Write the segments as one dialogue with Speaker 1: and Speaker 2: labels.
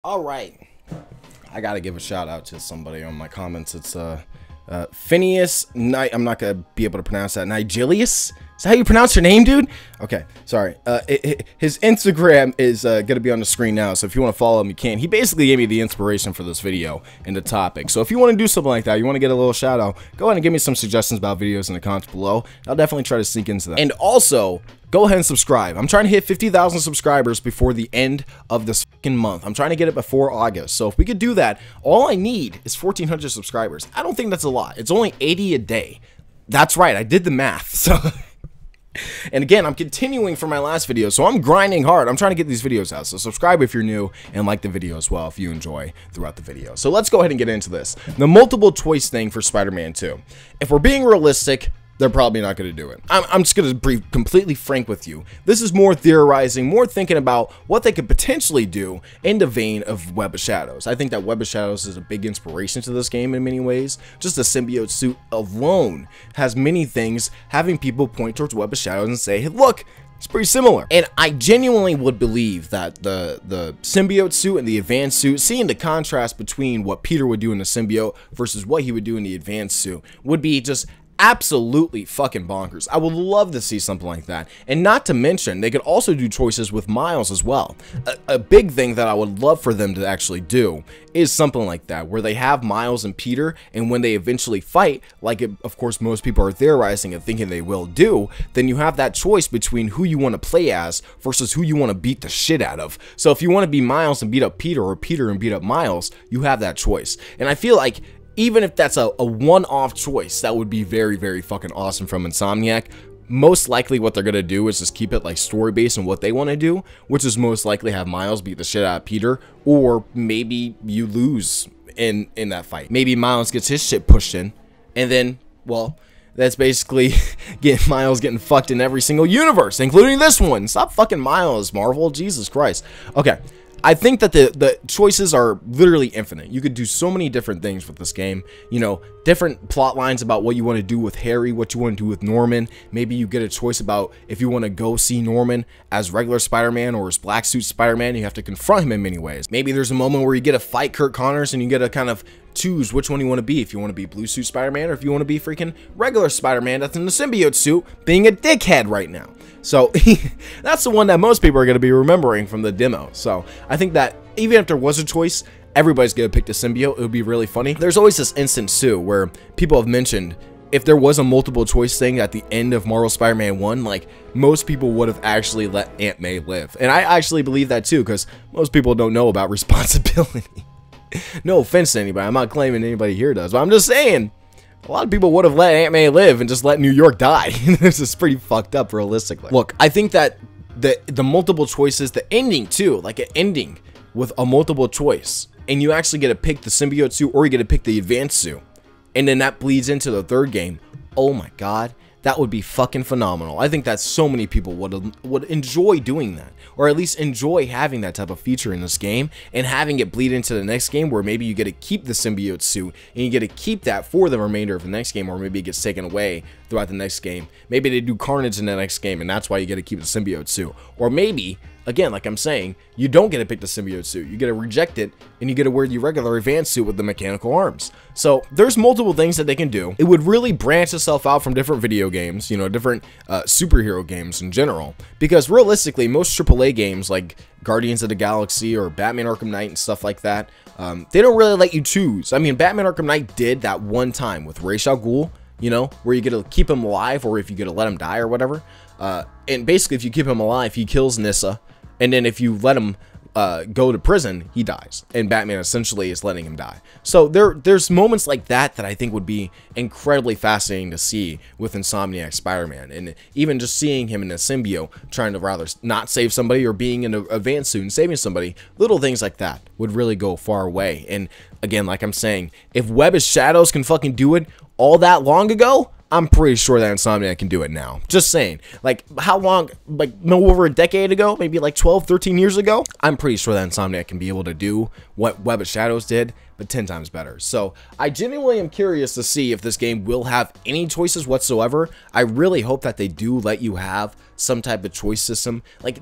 Speaker 1: All right, I gotta give a shout out to somebody on my comments. It's Phineas Knight. I'm not gonna be able to pronounce that. Nigelius? Is that how you pronounce your name, dude? Okay, sorry. His Instagram is gonna be on the screen now, so if you want to follow him, you can. He basically gave me the inspiration for this video and the topic. So if you want to do something like that, you want to get a little shout out, go ahead and give me some suggestions about videos in the comments below. I'll definitely try to sneak into that. And also, go ahead and subscribe. I'm trying to hit 50,000 subscribers before the end of this fucking month. I'm trying to get it before August. So if we could do that, all I need is 1,400 subscribers. I don't think that's a lot. It's only 80 a day. That's right. I did the math. So, and again, I'm continuing from my last video, so I'm grinding hard. I'm trying to get these videos out. So subscribe if you're new and like the video as well if you enjoy throughout the video. So let's go ahead and get into this. The multiple choice thing for Spider-Man 2. If we're being realistic, they're probably not going to do it. I'm just going to be completely frank with you. This is more theorizing, more thinking about what they could potentially do in the vein of Web of Shadows. I think that Web of Shadows is a big inspiration to this game in many ways. Just the symbiote suit alone has many things having people point towards Web of Shadows and say, hey, look, it's pretty similar. And I genuinely would believe that the symbiote suit and the advanced suit, seeing the contrast between what Peter would do in the symbiote versus what he would do in the advanced suit, would be just absolutely fucking bonkers. I would love to see something like that. And not to mention, they could also do choices with Miles as well. A big thing that I would love for them to actually do is something like that, where they have Miles and Peter, and when they eventually fight, like of course most people are theorizing and thinking they will do, then you have that choice between who you want to play as versus who you want to beat the shit out of. So if you want to be Miles and beat up Peter, or Peter and beat up Miles, you have that choice. And I feel like even if that's a one-off choice, that would be very, very fucking awesome from Insomniac. Most likely what they're going to do is just keep it like story-based on what they want to do, which is most likely have Miles beat the shit out of Peter, or maybe you lose in that fight. Maybe Miles gets his shit pushed in, and then, well, that's basically Miles getting fucked in every single universe, including this one. Stop fucking Miles, Marvel. Jesus Christ. Okay. I think that the choices are literally infinite. You could do so many different things with this game. You know, different plot lines about what you want to do with Harry, what you want to do with Norman. Maybe you get a choice about if you want to go see Norman as regular Spider-Man or as Black Suit Spider-Man. You have to confront him in many ways. Maybe there's a moment where you get to fight Curt Connors and you get to kind of choose which one you want to be. If you want to be Blue Suit Spider-Man or if you want to be freaking regular Spider-Man that's in the symbiote suit being a dickhead right now. So that's the one that most people are going to be remembering from the demo. So I think that even if there was a choice, everybody's going to pick the symbiote. It would be really funny. There's always this instance too where people have mentioned if there was a multiple choice thing at the end of Marvel Spider-Man 1, like most people would have actually let Aunt May live. And I actually believe that too, because most people don't know about responsibility. No offense to anybody. I'm not claiming anybody here does, but I'm just saying a lot of people would have let Aunt May live and just let New York die. This is pretty fucked up realistically. Look, I think that the multiple choices, the ending too, like an ending with a multiple choice, and you actually get to pick the symbiote suit or you get to pick the advanced suit, and then that bleeds into the third game. Oh my god, that would be fucking phenomenal. I think that so many people would enjoy doing that, or at least enjoy having that type of feature in this game and having it bleed into the next game, where maybe you get to keep the symbiote suit and you get to keep that for the remainder of the next game, or maybe it gets taken away throughout the next game. Maybe they do Carnage in the next game and that's why you get to keep the symbiote suit. Or maybe, again, like I'm saying, you don't get to pick the symbiote suit. You get to reject it, and you get to wear the regular advanced suit with the mechanical arms. So there's multiple things that they can do. It would really branch itself out from different video games, you know, different superhero games in general. Because realistically, most AAA games like Guardians of the Galaxy or Batman Arkham Knight and stuff like that, they don't really let you choose. I mean, Batman Arkham Knight did that one time with Ra's al Ghul, you know, where you get to keep him alive, or if you get to let him die or whatever. And basically, if you keep him alive, he kills Nyssa. And then if you let him go to prison, he dies. And Batman essentially is letting him die. So there's moments like that that I think would be incredibly fascinating to see with Insomniac Spider-Man. And even just seeing him in a symbiote trying to rather not save somebody, or being in an advanced suit and saving somebody, little things like that would really go far away. And again, like I'm saying, if Web of Shadows can fucking do it all that long ago, I'm pretty sure that Insomniac can do it now. Just saying. Like, how long, like, no over a decade ago, maybe like 12, 13 years ago, I'm pretty sure that Insomniac can be able to do what Web of Shadows did, but 10 times better. So I genuinely am curious to see if this game will have any choices whatsoever. I really hope that they do let you have some type of choice system, like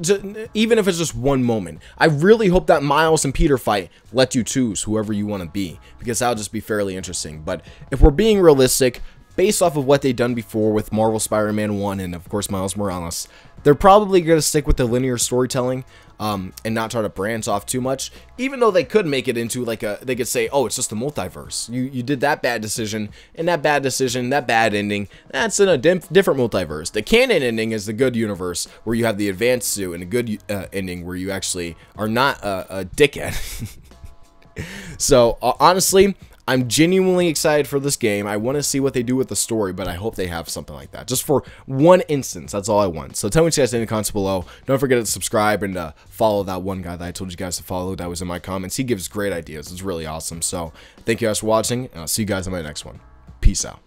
Speaker 1: even if it's just one moment. I really hope that Miles and Peter fight let you choose whoever you want to be, because that'll just be fairly interesting. But if we're being realistic, based off of what they've done before with Marvel Spider-Man 1 and of course Miles Morales, they're probably going to stick with the linear storytelling and not try to branch off too much, even though they could make it into like they could say, oh, it's just a multiverse. You did that bad decision, and that bad decision, that bad ending, that's in a different multiverse. The canon ending is the good universe, where you have the advanced suit, and a good ending where you actually are not a dickhead. So honestly, I'm genuinely excited for this game. I want to see what they do with the story, but I hope they have something like that. Just for one instance, that's all I want. So tell me what you guys think in the comments below. Don't forget to subscribe and follow that one guy that I told you guys to follow. That was in my comments. He gives great ideas. It's really awesome. So thank you guys for watching, and I'll see you guys in my next one. Peace out.